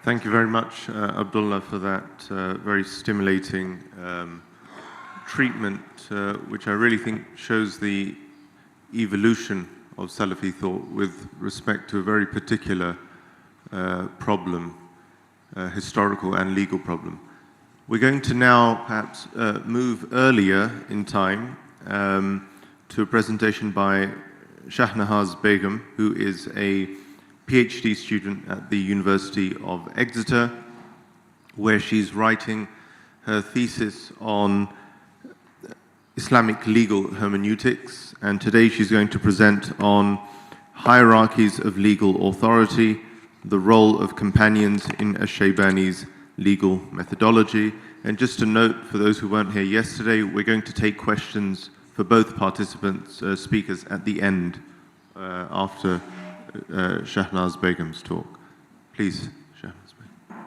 Thank you very much, Abdullah, for that very stimulating treatment, which I really think shows the evolution of Salafi thought with respect to a very particular problem, historical and legal problem. We're going to now perhaps move earlier in time to a presentation by Shahnaz Begum, who is a PhD student at the University of Exeter, where she's writing her thesis on Islamic legal hermeneutics, and today she's going to present on hierarchies of legal authority, the role of companions in Shaybānī's legal methodology. And just a note for those who weren't here yesterday, we're going to take questions for both participants, speakers at the end after Shahnaz Begum's talk. Please, Shahnaz Begum.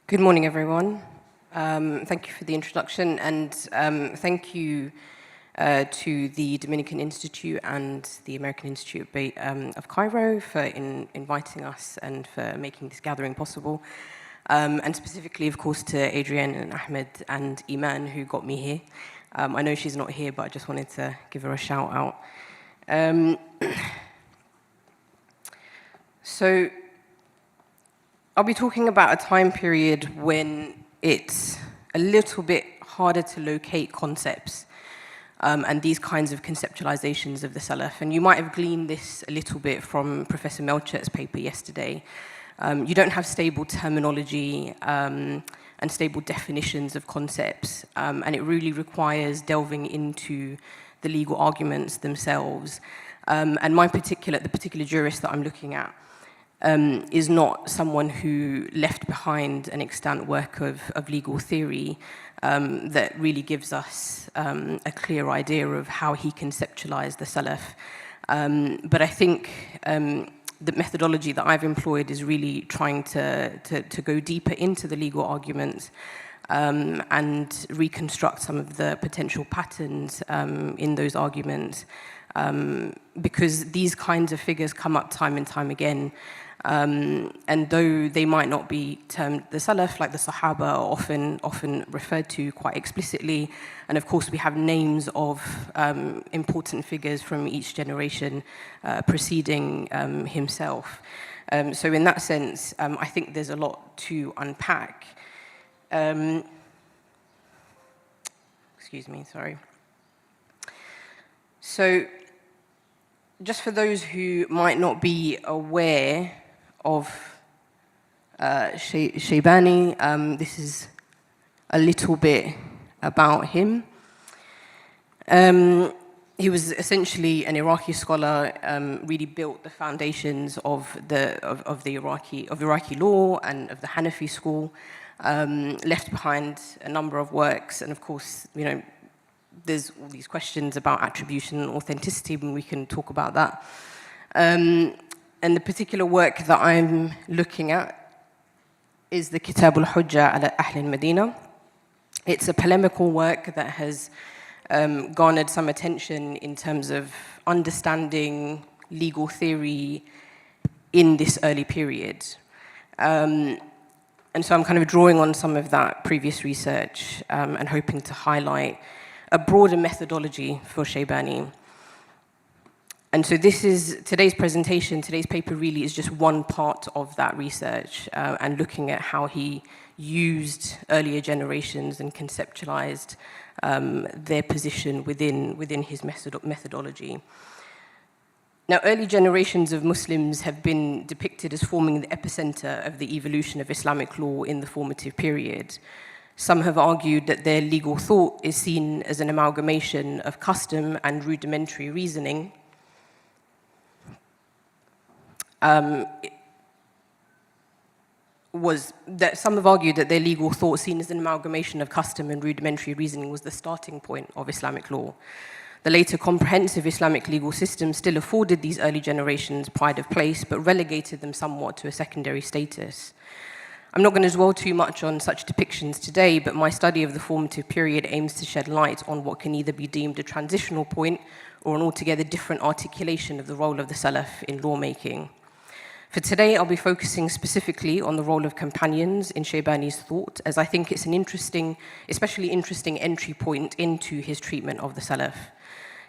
Good morning, everyone. Thank you for the introduction, and thank you to the Dominican Institute and the American Institute of Cairo for inviting us and for making this gathering possible. And specifically, of course, to Adrienne and Ahmed and Iman, who got me here. I know she's not here, but I just wanted to give her a shout out. So I'll be talking about a time period when it's a little bit harder to locate concepts and these kinds of conceptualizations of the Salaf. And you might have gleaned this a little bit from Professor Melchert's paper yesterday. You don't have stable terminology and stable definitions of concepts, and it really requires delving into the legal arguments themselves. And the particular jurist that I'm looking at is not someone who left behind an extant work of legal theory that really gives us a clear idea of how he conceptualized the Salaf. But I think the methodology that I've employed is really trying to go deeper into the legal arguments and reconstruct some of the potential patterns in those arguments, because these kinds of figures come up time and time again. And though they might not be termed the Salaf, like the Sahaba are often referred to quite explicitly, and of course we have names of important figures from each generation preceding himself. So in that sense, I think there's a lot to unpack. Excuse me, sorry. So just for those who might not be aware of Shaybānῑ, this is a little bit about him. He was essentially an Iraqi scholar, really built the foundations of Iraqi law and of the Hanafi school, left behind a number of works, and of course, there's all these questions about attribution and authenticity, and we can talk about that. And the particular work that I'm looking at is the Kitab al-Hujja ala Ahl al-Madina. It's a polemical work that has garnered some attention in terms of understanding legal theory in this early period. And so I'm kind of drawing on some of that previous research and hoping to highlight a broader methodology for Shaybānῑ. And so this is today's presentation, today's paper really is just one part of that research and looking at how he used earlier generations and conceptualized their position within his methodology. Now, early generations of Muslims have been depicted as forming the epicenter of the evolution of Islamic law in the formative period. Some have argued that their legal thought is seen as an amalgamation of custom and rudimentary reasoning. Some have argued that their legal thought, seen as an amalgamation of custom and rudimentary reasoning, was the starting point of Islamic law. The later comprehensive Islamic legal system still afforded these early generations pride of place, but relegated them somewhat to a secondary status. I'm not going to dwell too much on such depictions today, but my study of the formative period aims to shed light on what can either be deemed a transitional point or an altogether different articulation of the role of the Salaf in lawmaking. For today, I'll be focusing specifically on the role of companions in Shaybānī's thought, as I think it's an especially interesting entry point into his treatment of the Salaf.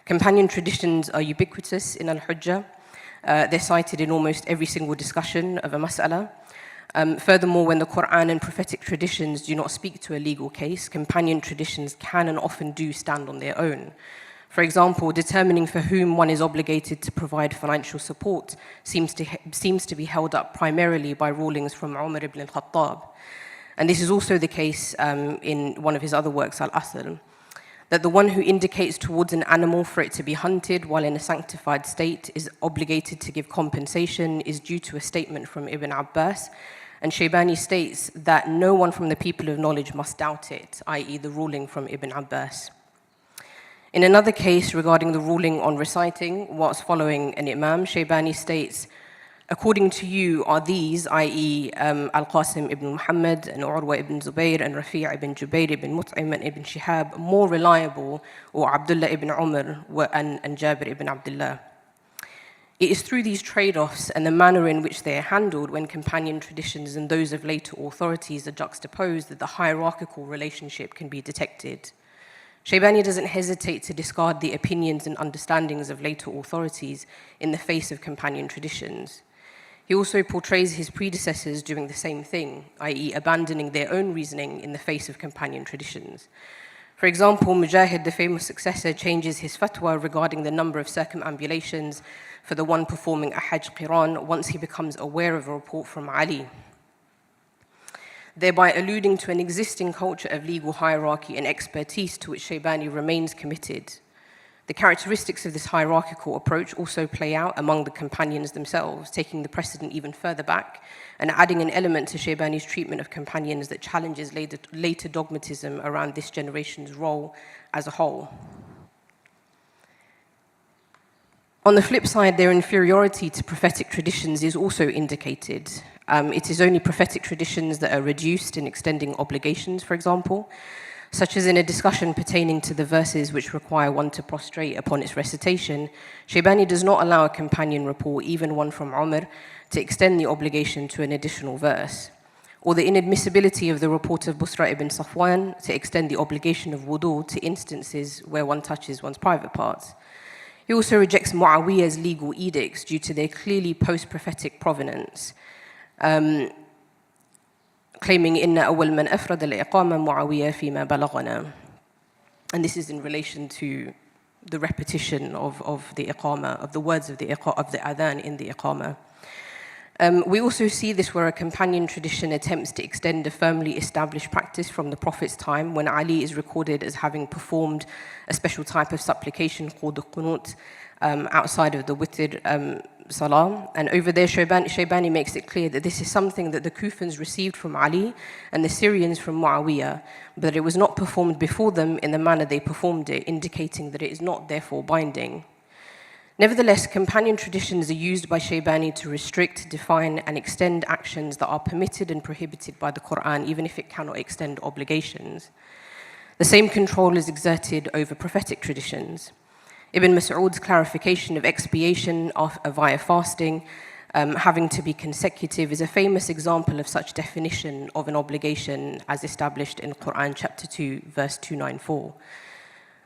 Companion traditions are ubiquitous in Al-Hujjah. They're cited in almost every single discussion of a mas'ala. Furthermore, when the Quran and prophetic traditions do not speak to a legal case, companion traditions can and often do stand on their own. For example, determining for whom one is obligated to provide financial support seems to be held up primarily by rulings from Umar ibn al-Khattab. And this is also the case in one of his other works, Al-Asl, that the one who indicates towards an animal for it to be hunted while in a sanctified state is obligated to give compensation is due to a statement from Ibn Abbas. And Shaybānī states that no one from the people of knowledge must doubt it, i.e. the ruling from Ibn Abbas. In another case regarding the ruling on reciting whilst following an imam, Shaybānī states, according to you are these, i.e. Al-Qasim ibn Muhammad and Urwa ibn Zubayr and Rafi' ibn Jubayr ibn Mut'im and ibn Shihab more reliable, or Abdullah ibn Umar and Jabir ibn Abdullah. It is through these trade-offs and the manner in which they are handled when companion traditions and those of later authorities are juxtaposed that the hierarchical relationship can be detected. Shaybānī doesn't hesitate to discard the opinions and understandings of later authorities in the face of companion traditions. He also portrays his predecessors doing the same thing, i.e. abandoning their own reasoning in the face of companion traditions. For example, Mujahid, the famous successor, changes his fatwa regarding the number of circumambulations for the one performing a Hajj Qiran once he becomes aware of a report from Ali, thereby alluding to an existing culture of legal hierarchy and expertise to which Shaybānī remains committed. The characteristics of this hierarchical approach also play out among the companions themselves, taking the precedent even further back and adding an element to Shaybānī's treatment of companions that challenges later dogmatism around this generation's role as a whole. On the flip side, their inferiority to prophetic traditions is also indicated. It is only prophetic traditions that are reduced in extending obligations, for example, such as in a discussion pertaining to the verses which require one to prostrate upon its recitation. Shaybānī does not allow a companion report, even one from Umar, to extend the obligation to an additional verse, or the inadmissibility of the report of Busra ibn Safwan to extend the obligation of wudu to instances where one touches one's private parts. He also rejects Muawiyah's legal edicts due to their clearly post-prophetic provenance, claiming inna awwal man afrad al-iqama Muawiyah fima balaghana. And this is in relation to the repetition of the iqama, of the words of the adhan in the iqama. We also see this where a companion tradition attempts to extend a firmly established practice from the Prophet's time, when Ali is recorded as having performed a special type of supplication called the qunut outside of the witr salah. And over there, Shaybānī makes it clear that this is something that the Kufans received from Ali and the Syrians from Muawiyah, but it was not performed before them in the manner they performed it, indicating that it is not therefore binding. Nevertheless, companion traditions are used by Shaybānī to restrict, define, and extend actions that are permitted and prohibited by the Quran, even if it cannot extend obligations. The same control is exerted over prophetic traditions. Ibn Mas'ud's clarification of expiation via fasting, having to be consecutive, is a famous example of such definition of an obligation as established in Quran chapter 2, verse 294.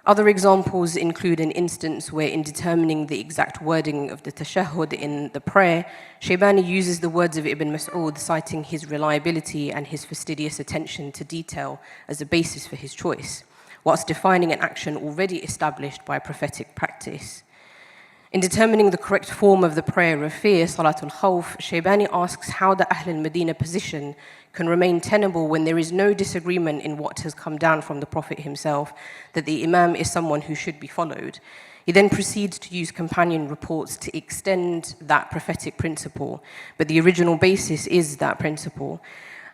Other examples include an instance where, in determining the exact wording of the tashahhud in the prayer, Shaybānī uses the words of Ibn Mas'ud, citing his reliability and his fastidious attention to detail as a basis for his choice, whilst defining an action already established by prophetic practice. In determining the correct form of the prayer of fear, Salatul Khawf, Shaybānī asks how the Ahl al-Madinah position can remain tenable when there is no disagreement in what has come down from the Prophet himself, that the Imam is someone who should be followed. He then proceeds to use companion reports to extend that prophetic principle, but the original basis is that principle.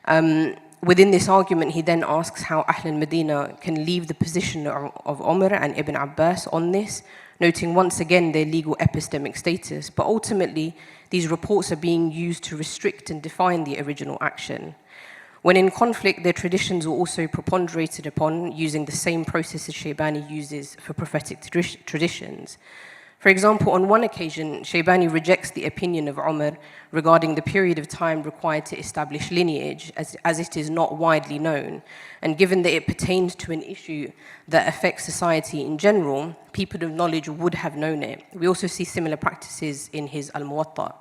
Within this argument, he then asks how Ahl al-Madinah can leave the position of Umar and Ibn Abbas on this, noting once again their legal epistemic status, but ultimately these reports are being used to restrict and define the original action. When in conflict, their traditions were also preponderated upon using the same processes Shaybānī uses for prophetic traditions. For example, on one occasion, Shaybānī rejects the opinion of Umar regarding the period of time required to establish lineage, as it is not widely known. And given that it pertains to an issue that affects society in general, people of knowledge would have known it. We also see similar practices in his Al-Muwatta.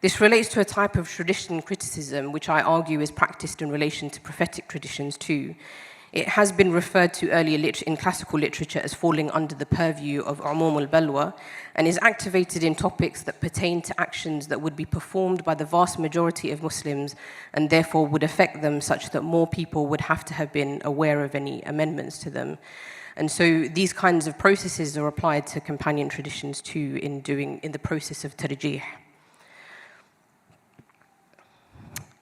This relates to a type of tradition criticism, which I argue is practiced in relation to prophetic traditions too. It has been referred to earlier in classical literature as falling under the purview of umum al-balwa and is activated in topics that pertain to actions that would be performed by the vast majority of Muslims and therefore would affect them such that more people would have to have been aware of any amendments to them. And so these kinds of processes are applied to companion traditions too in the process of tarjih.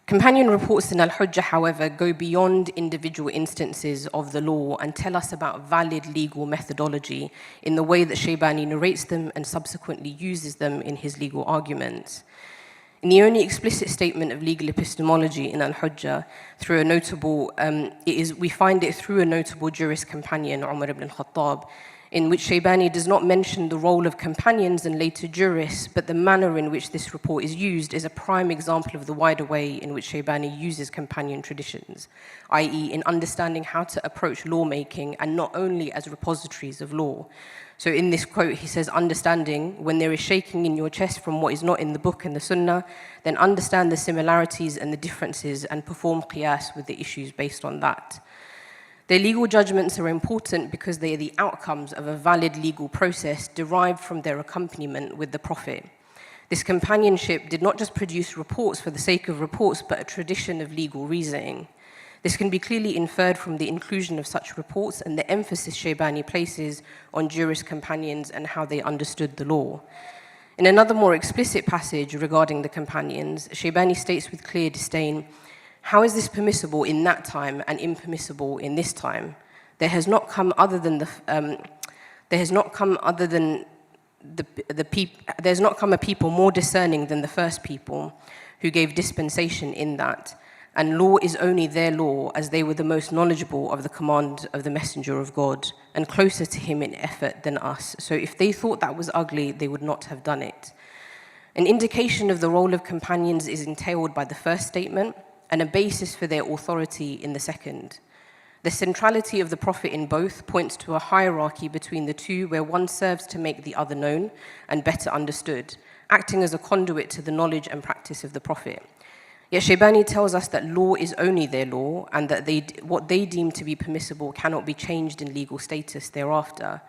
Companion reports in Al-Hujjah, however, go beyond individual instances of the law and tell us about valid legal methodology in the way that Shaybānī narrates them and subsequently uses them in his legal arguments. In the only explicit statement of legal epistemology in Al-Hujjah, we find it through a notable jurist companion, Umar ibn al-Khattab, in which Shaybānī does not mention the role of companions and later jurists, but the manner in which this report is used is a prime example of the wider way in which Shaybānī uses companion traditions, i.e. in understanding how to approach lawmaking and not only as repositories of law. So in this quote, he says, understanding, when there is shaking in your chest from what is not in the book and the sunnah, then understand the similarities and the differences and perform qiyas with the issues based on that. Their legal judgments are important because they are the outcomes of a valid legal process derived from their accompaniment with the Prophet. This companionship did not just produce reports for the sake of reports, but a tradition of legal reasoning. This can be clearly inferred from the inclusion of such reports and the emphasis Shaybānī places on jurist companions and how they understood the law. In another more explicit passage regarding the companions, Shaybānī states with clear disdain, how is this permissible in that time and impermissible in this time? There has not come a people more discerning than the first people who gave dispensation in that, and law is only their law as they were the most knowledgeable of the command of the Messenger of God and closer to him in effort than us. So if they thought that was ugly, they would not have done it. An indication of the role of companions is entailed by the first statement, and a basis for their authority in the second. The centrality of the Prophet in both points to a hierarchy between the two where one serves to make the other known and better understood, acting as a conduit to the knowledge and practice of the Prophet. Yet Shaybānī tells us that law is only their law and that what they deem to be permissible cannot be changed in legal status thereafter.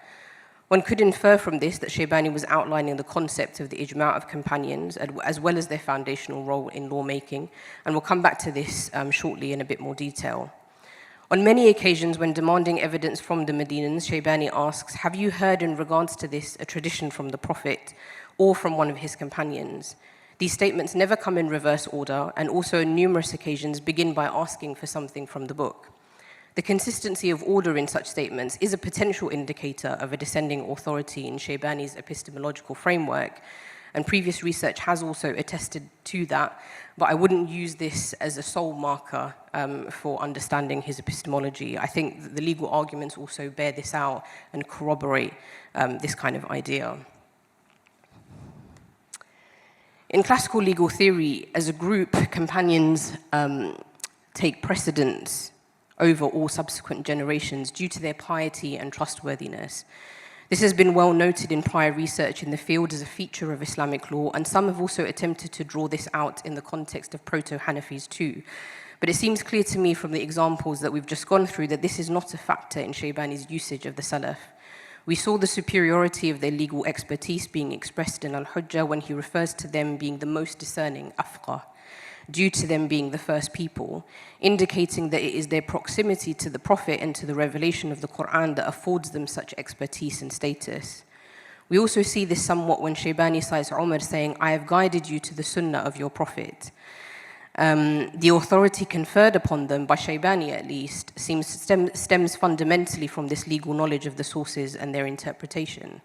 One could infer from this that Shaybānī was outlining the concept of the ijma' of companions as well as their foundational role in lawmaking, and we'll come back to this shortly in a bit more detail. On many occasions when demanding evidence from the Medinans, Shaybānī asks, have you heard in regards to this a tradition from the Prophet or from one of his companions? These statements never come in reverse order and also on numerous occasions begin by asking for something from the book. The consistency of order in such statements is a potential indicator of a descending authority in Shaybānī's epistemological framework, and previous research has also attested to that, but I wouldn't use this as a sole marker for understanding his epistemology. I think that the legal arguments also bear this out and corroborate this kind of idea. In classical legal theory, as a group, companions take precedence over all subsequent generations due to their piety and trustworthiness. This has been well noted in prior research in the field as a feature of Islamic law, and some have also attempted to draw this out in the context of proto-Hanafis too. But it seems clear to me from the examples that we've just gone through that this is not a factor in Shaybānī's usage of the Salaf. We saw the superiority of their legal expertise being expressed in Al-Hujjah when he refers to them being the most discerning, afqah, due to them being the first people, indicating that it is their proximity to the Prophet and to the revelation of the Quran that affords them such expertise and status. We also see this somewhat when Shaybānī cites Umar saying, I have guided you to the sunnah of your Prophet. The authority conferred upon them, by Shaybānī at least, stems fundamentally from this legal knowledge of the sources and their interpretation.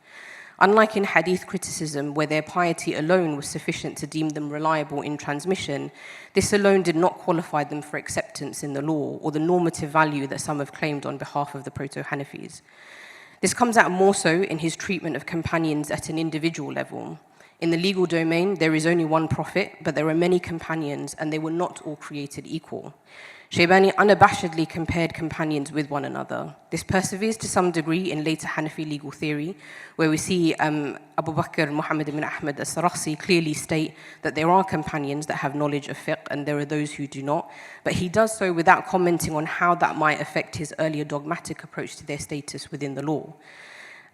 Unlike in hadith criticism, where their piety alone was sufficient to deem them reliable in transmission, this alone did not qualify them for acceptance in the law or the normative value that some have claimed on behalf of the proto-Hanafis. This comes out more so in his treatment of companions at an individual level. In the legal domain, there is only one prophet, but there are many companions, and they were not all created equal. Shaybānῑ unabashedly compared companions with one another. This perseveres to some degree in later Hanafi legal theory, where we see Abu Bakr Muhammad ibn Ahmad as-Sarakhsi clearly state that there are companions that have knowledge of fiqh and there are those who do not, but he does so without commenting on how that might affect his earlier dogmatic approach to their status within the law.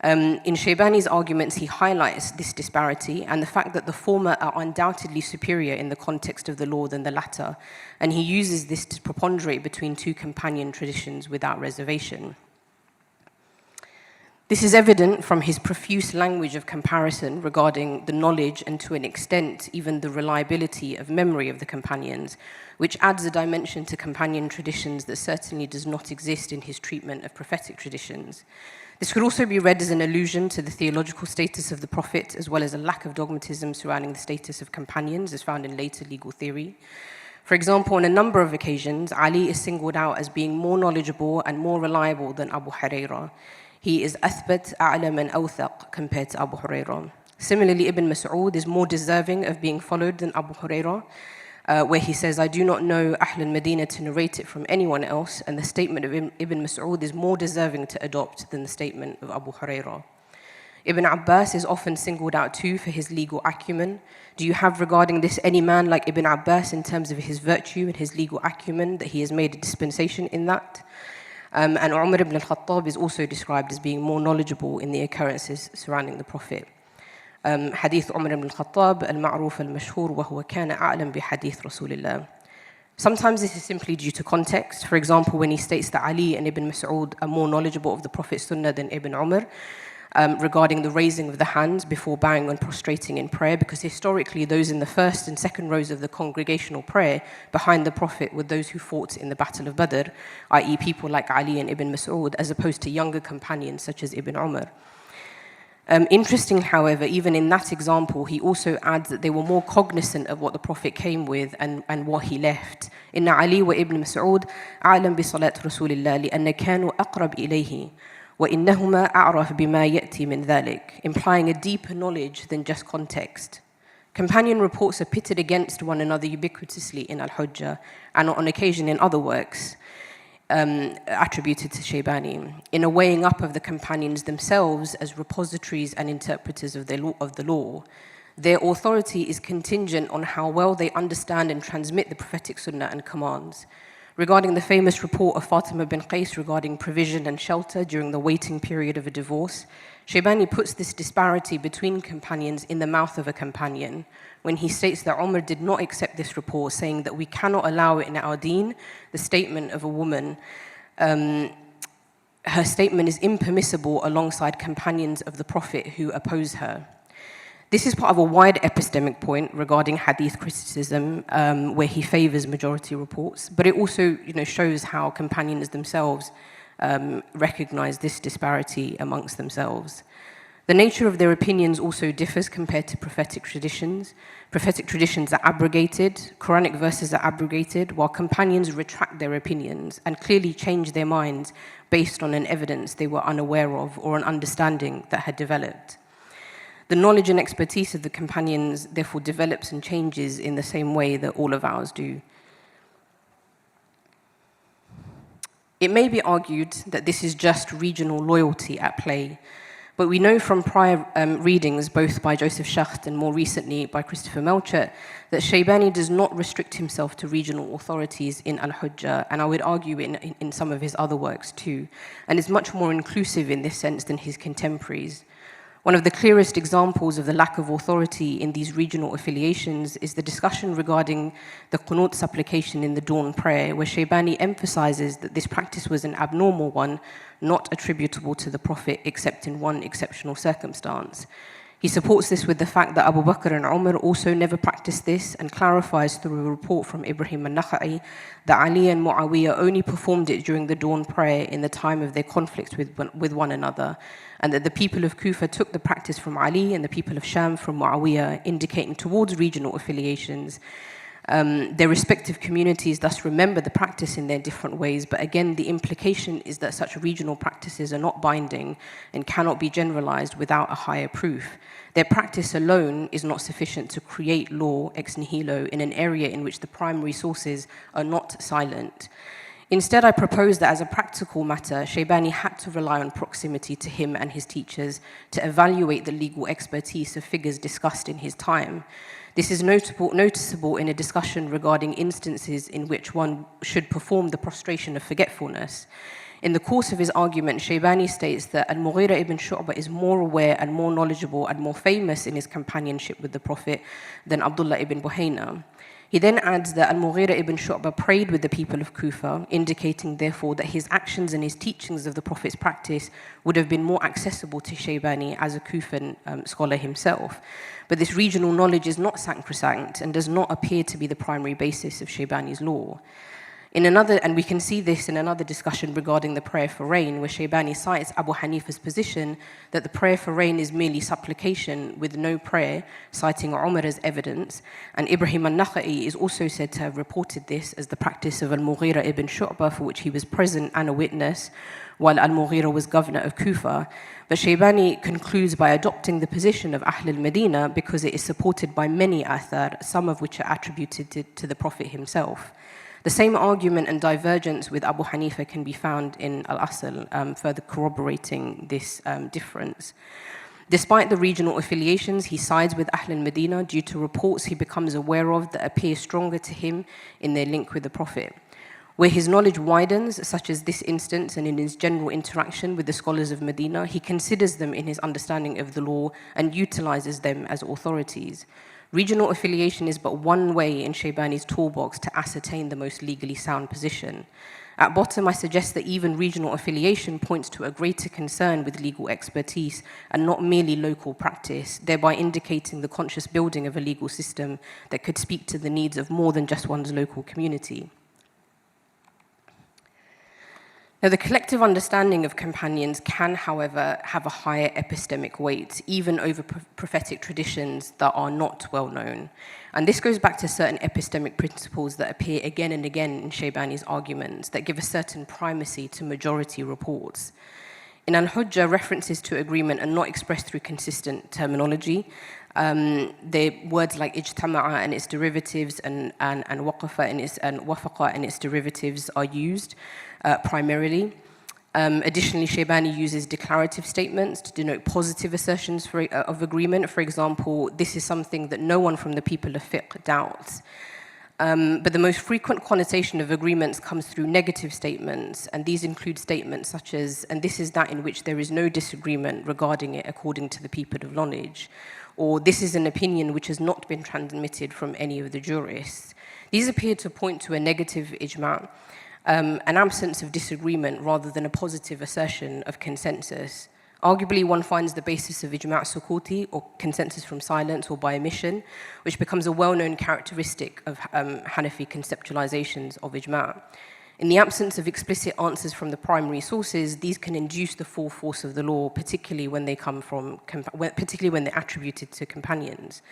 In Shaybānī's arguments, he highlights this disparity and the fact that the former are undoubtedly superior in the context of the law than the latter, and he uses this to preponderate between two companion traditions without reservation. This is evident from his profuse language of comparison regarding the knowledge and, to an extent, even the reliability of memory of the companions, which adds a dimension to companion traditions that certainly does not exist in his treatment of prophetic traditions. This could also be read as an allusion to the theological status of the Prophet, as well as a lack of dogmatism surrounding the status of companions, as found in later legal theory. For example, on a number of occasions, Ali is singled out as being more knowledgeable and more reliable than Abu Hurairah. He is athbat, a'lam, and awthaq compared to Abu Hurairah. Similarly, Ibn Mas'ud is more deserving of being followed than Abu Hurairah, where he says, I do not know Ahl al-Madinah to narrate it from anyone else, and the statement of Ibn Mas'ud is more deserving to adopt than the statement of Abu Hurairah. Ibn Abbas is often singled out too for his legal acumen. Do you have regarding this any man like Ibn Abbas in terms of his virtue and his legal acumen, that he has made a dispensation in that? And Umar ibn al-Khattab is also described as being more knowledgeable in the occurrences surrounding the Prophet. Hadith Umar ibn al-Khattab, al-ma'ruf al-mashhur, wa huwa kana a'lam bi hadith Rasulillah. Sometimes this is simply due to context. For example, when he states that Ali and Ibn Mas'ud are more knowledgeable of the Prophet's sunnah than Ibn Umar, regarding the raising of the hands before bowing and prostrating in prayer, because historically those in the first and second rows of the congregational prayer behind the Prophet were those who fought in the Battle of Badr, i.e. people like Ali and Ibn Mas'ud, as opposed to younger companions such as Ibn Umar. Interesting, however, even in that example, he also adds that they were more cognizant of what the Prophet came with and what he left. Inna Ali wa Ibn Mas'ud a'lam bi salat Rasulillah li'anna kanu aqrab ilayhi wa innahuma a'raf bima ya'ti min dhalik, implying a deeper knowledge than just context. Companion reports are pitted against one another ubiquitously in Al-Hujjah and on occasion in other works attributed to Shaybānīn, in a weighing up of the companions themselves as repositories and interpreters of the law. Their authority is contingent on how well they understand and transmit the prophetic sunnah and commands. Regarding the famous report of Fatima bin Qais regarding provision and shelter during the waiting period of a divorce, Shaybānī puts this disparity between companions in the mouth of a companion when he states that Umar did not accept this report, saying that we cannot allow it in our deen, the statement of a woman. Her statement is impermissible alongside companions of the Prophet who oppose her. This is part of a wide epistemic point regarding hadith criticism, where he favors majority reports, but it also shows how companions themselves recognize this disparity amongst themselves. The nature of their opinions also differs compared to prophetic traditions. Prophetic traditions are abrogated, Quranic verses are abrogated, while companions retract their opinions and clearly change their minds based on an evidence they were unaware of or an understanding that had developed. The knowledge and expertise of the companions therefore develops and changes in the same way that all of ours do. It may be argued that this is just regional loyalty at play, but we know from prior readings, both by Joseph Schacht and more recently by Christopher Melchert, that Shaybānī does not restrict himself to regional authorities in Al-Hujjah, and I would argue in some of his other works too, and is much more inclusive in this sense than his contemporaries. One of the clearest examples of the lack of authority in these regional affiliations is the discussion regarding the qunut supplication in the dawn prayer, where Shaybānī emphasizes that this practice was an abnormal one, not attributable to the Prophet except in one exceptional circumstance. He supports this with the fact that Abu Bakr and Umar also never practiced this, and clarifies through a report from Ibrahim al-Nakha'i that Ali and Muawiyah only performed it during the dawn prayer in the time of their conflict with one another, and that the people of Kufa took the practice from Ali and the people of Sham from Muawiyah, indicating towards regional affiliations. Their respective communities thus remember the practice in their different ways, but again, the implication is that such regional practices are not binding and cannot be generalized without a higher proof. Their practice alone is not sufficient to create law ex nihilo in an area in which the primary sources are not silent. Instead, I propose that as a practical matter, Shaybānī had to rely on proximity to him and his teachers to evaluate the legal expertise of figures discussed in his time. This is noticeable in a discussion regarding instances in which one should perform the prostration of forgetfulness. In the course of his argument, Shaybānī states that Al-Mughīra ibn Shu'bah is more aware and more knowledgeable and more famous in his companionship with the Prophet than Abdullah ibn Buhayna. He then adds that Al-Mughīra ibn Shu'bah prayed with the people of Kufa, indicating therefore that his actions and his teachings of the Prophet's practice would have been more accessible to Shaybānī as a Kufan scholar himself. But this regional knowledge is not sacrosanct and does not appear to be the primary basis of Shaybānī's law. And we can see this in another discussion regarding the prayer for rain, where Shaybānī cites Abu Hanifa's position that the prayer for rain is merely supplication with no prayer, citing Umar as evidence, and Ibrahim al-Nakha'i is also said to have reported this as the practice of Al-Mughīra ibn Shu'bah, for which he was present and a witness, while Al-Mughīra was governor of Kufa. But Shaybānī concludes by adopting the position of Ahl al-Madinah because it is supported by many athar, some of which are attributed to the Prophet himself. The same argument and divergence with Abu Hanifa can be found in Al-Asl, further corroborating this difference. Despite the regional affiliations, he sides with Ahl al-Madinah due to reports he becomes aware of that appear stronger to him in their link with the Prophet. Where his knowledge widens, such as this instance and in his general interaction with the scholars of Medina, he considers them in his understanding of the law and utilizes them as authorities. Regional affiliation is but one way in Shaybānī's toolbox to ascertain the most legally sound position. At bottom, I suggest that even regional affiliation points to a greater concern with legal expertise and not merely local practice, thereby indicating the conscious building of a legal system that could speak to the needs of more than just one's local community. Now, the collective understanding of companions can, however, have a higher epistemic weight, even over prophetic traditions that are not well known. And this goes back to certain epistemic principles that appear again and again in Shaybānī's arguments that give a certain primacy to majority reports. In Al-Hujjah, references to agreement are not expressed through consistent terminology. The words like ijtama'a and its derivatives and waqafa and wafaqa and its derivatives are used primarily. Additionally, Shaybānī uses declarative statements to denote positive assertions of agreement. For example, this is something that no one from the people of fiqh doubts. But the most frequent connotation of agreements comes through negative statements, and these include statements such as, and this is that in which there is no disagreement regarding it according to the people of knowledge, or this is an opinion which has not been transmitted from any of the jurists. These appear to point to a negative ijma', an absence of disagreement rather than a positive assertion of consensus. Arguably, one finds the basis of ijma' sukuti, or consensus from silence or by omission, which becomes a well-known characteristic of Hanafi conceptualizations of ijma'. In the absence of explicit answers from the primary sources, these can induce the full force of the law, particularly when they're attributed to companions.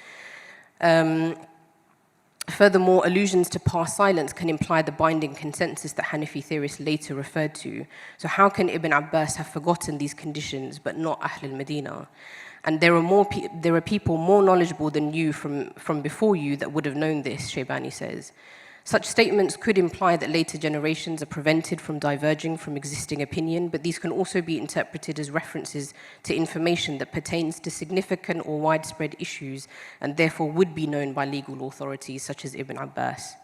Furthermore, allusions to past silence can imply the binding consensus that Hanafi theorists later referred to. So how can Ibn Abbas have forgotten these conditions but not Ahl al-Madinah? And there are people more knowledgeable than you from before you that would have known this, Shaybānī says. Such statements could imply that later generations are prevented from diverging from existing opinion, but these can also be interpreted as references to information that pertains to significant or widespread issues and therefore would be known by legal authorities such as Ibn Abbas.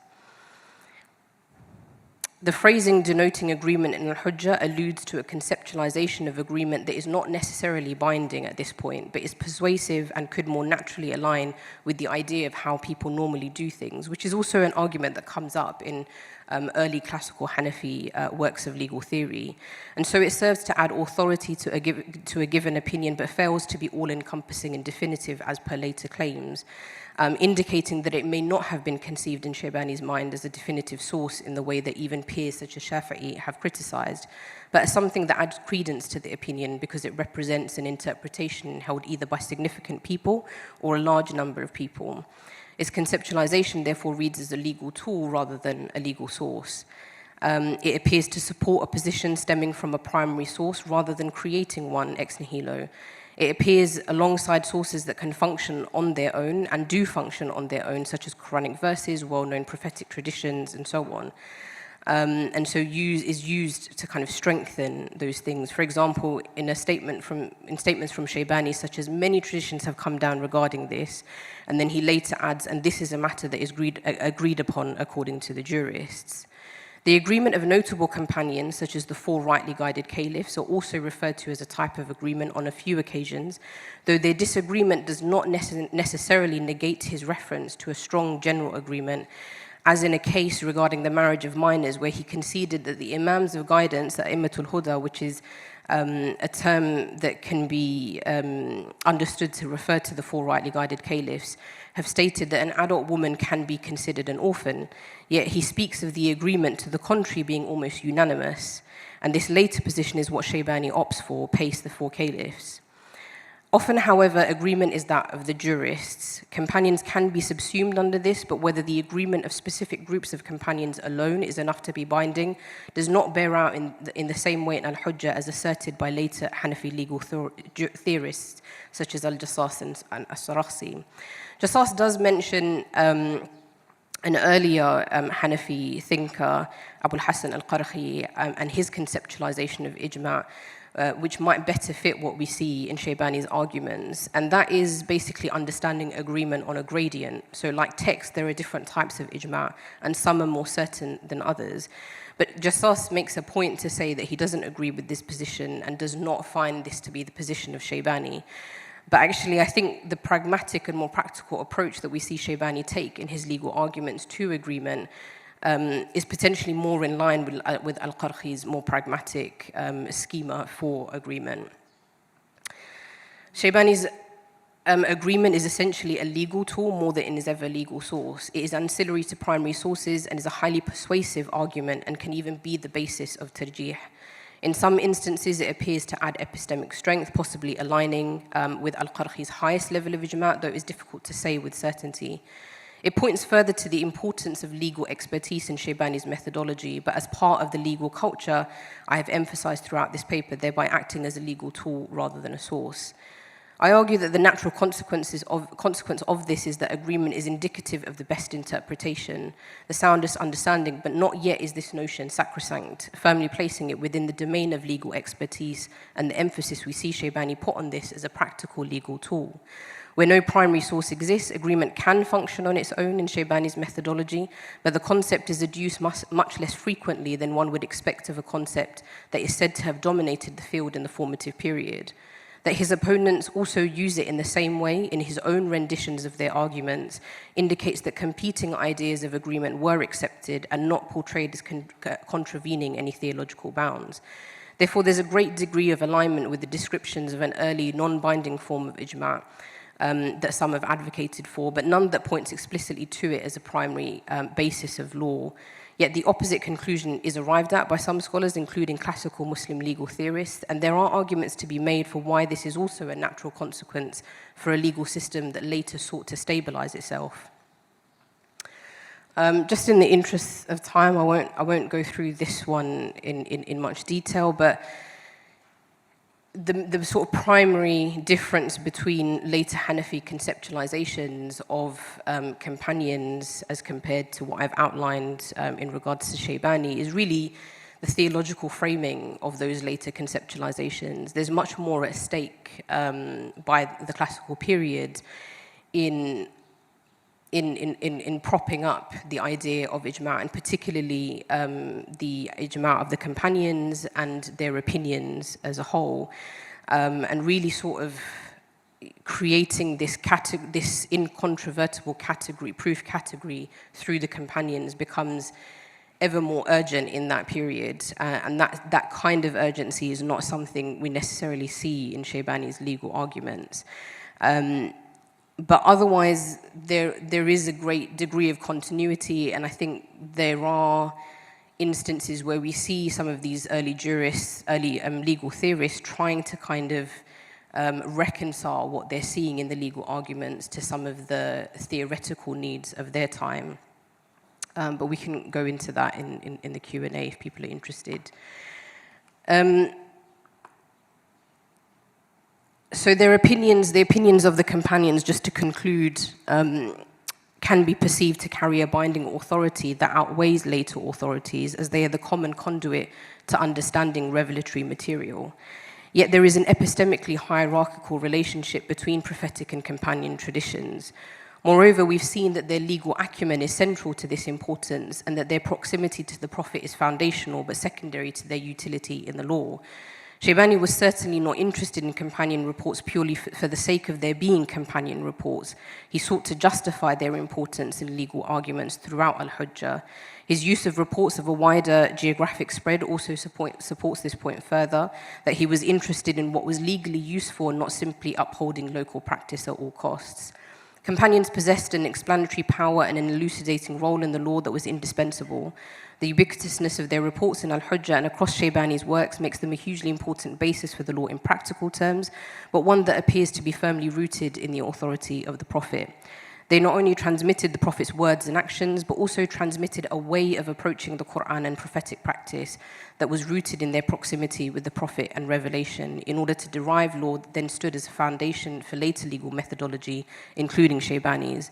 The phrasing denoting agreement in Al-Hujjah alludes to a conceptualization of agreement that is not necessarily binding at this point, but is persuasive and could more naturally align with the idea of how people normally do things, which is also an argument that comes up in early classical Hanafi works of legal theory. And so it serves to add authority to a given opinion, but fails to be all-encompassing and definitive as per later claims, indicating that it may not have been conceived in Shaybānī's mind as a definitive source in the way that even peers such as Shafi'i have criticized, but as something that adds credence to the opinion because it represents an interpretation held either by significant people or a large number of people. Its conceptualization therefore reads as a legal tool rather than a legal source. It appears to support a position stemming from a primary source rather than creating one ex nihilo. It appears alongside sources that can function on their own and do function on their own, such as Quranic verses, well-known prophetic traditions, and so on. And so is used to kind of strengthen those things. For example, in statements from Shaybānī, such as many traditions have come down regarding this, and then he later adds, and this is a matter that is agreed upon according to the jurists. The agreement of notable companions, such as the 4 rightly guided caliphs, are also referred to as a type of agreement on a few occasions, though their disagreement does not necessarily negate his reference to a strong general agreement, as in a case regarding the marriage of minors, where he conceded that the Imams of guidance, A'immatul Huda, which is a term that can be understood to refer to the 4 rightly guided caliphs, have stated that an adult woman can be considered an orphan, yet he speaks of the agreement to the contrary being almost unanimous, and this later position is what Shaybānī opts for, pace the 4 caliphs. Often, however, agreement is that of the jurists. Companions can be subsumed under this, but whether the agreement of specific groups of companions alone is enough to be binding does not bear out in the same way in Al-Hujjah as asserted by later Hanafi legal theorists, such as Al-Jassas and As-Sarakhsi. Jassas does mention an earlier Hanafi thinker, Abu al-Hasan al-Qarhi, and his conceptualization of ijma', which might better fit what we see in Shaybānī's arguments. And that is basically understanding agreement on a gradient. So like text, there are different types of ijma', and some are more certain than others. But Jassas makes a point to say that he doesn't agree with this position and does not find this to be the position of Shaybānī. But actually, I think the pragmatic and more practical approach that we see Shaybānī take in his legal arguments to agreement is potentially more in line with Al-Qarhi's more pragmatic schema for agreement. Shaybānī's agreement is essentially a legal tool more than it is ever a legal source. It is ancillary to primary sources and is a highly persuasive argument and can even be the basis of tarjih. In some instances, it appears to add epistemic strength, possibly aligning with Al-Qarhi's highest level of ijma', though it is difficult to say with certainty. It points further to the importance of legal expertise in Shaybānī's methodology, but as part of the legal culture, I have emphasized throughout this paper, thereby acting as a legal tool rather than a source. I argue that the natural consequence of this is that agreement is indicative of the best interpretation, the soundest understanding, but not yet is this notion sacrosanct, firmly placing it within the domain of legal expertise and the emphasis we see Shaybānī put on this as a practical legal tool. Where no primary source exists, agreement can function on its own in Shaybānī's methodology, but the concept is adduced much less frequently than one would expect of a concept that is said to have dominated the field in the formative period. That his opponents also use it in the same way in his own renditions of their arguments indicates that competing ideas of agreement were accepted and not portrayed as contravening any theological bounds. Therefore, there's a great degree of alignment with the descriptions of an early non-binding form of ijma' that some have advocated for, but none that points explicitly to it as a primary basis of law. Yet the opposite conclusion is arrived at by some scholars, including classical Muslim legal theorists, and there are arguments to be made for why this is also a natural consequence for a legal system that later sought to stabilize itself. Just in the interest of time, I won't go through this one in much detail, but the sort of primary difference between later Hanafi conceptualizations of companions as compared to what I've outlined in regards to Shaybānī is really the theological framing of those later conceptualizations. There's much more at stake by the classical period in propping up the idea of ijma', and particularly the ijma' of the companions and their opinions as a whole, and really sort of creating this incontrovertible category, proof category through the companions becomes ever more urgent in that period, and that kind of urgency is not something we necessarily see in Shaybānī's legal arguments. But otherwise, there is a great degree of continuity, and I think there are instances where we see some of these early jurists, early legal theorists trying to kind of reconcile what they're seeing in the legal arguments to some of the theoretical needs of their time. But we can go into that in the Q&A if people are interested. So their opinions, the opinions of the companions, just to conclude, can be perceived to carry a binding authority that outweighs later authorities, as they are the common conduit to understanding revelatory material. Yet there is an epistemically hierarchical relationship between prophetic and companion traditions. Moreover, we've seen that their legal acumen is central to this importance, and that their proximity to the Prophet is foundational but secondary to their utility in the law. Shaybānī was certainly not interested in companion reports purely for the sake of their being companion reports. He sought to justify their importance in legal arguments throughout Al-Hujjah. His use of reports of a wider geographic spread also supports this point further, that he was interested in what was legally useful and not simply upholding local practice at all costs. Companions possessed an explanatory power and an elucidating role in the law that was indispensable. The ubiquitousness of their reports in Al-Hujjah and across Shaybānī's works makes them a hugely important basis for the law in practical terms, but one that appears to be firmly rooted in the authority of the Prophet. They not only transmitted the Prophet's words and actions, but also transmitted a way of approaching the Quran and prophetic practice that was rooted in their proximity with the Prophet and revelation, in order to derive law that then stood as a foundation for later legal methodology, including Shaybānī's.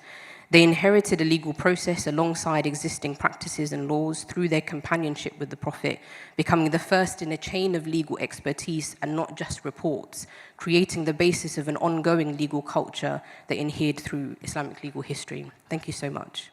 They inherited a legal process alongside existing practices and laws through their companionship with the Prophet, becoming the first in a chain of legal expertise and not just reports, creating the basis of an ongoing legal culture that inhered through Islamic legal history. Thank you so much.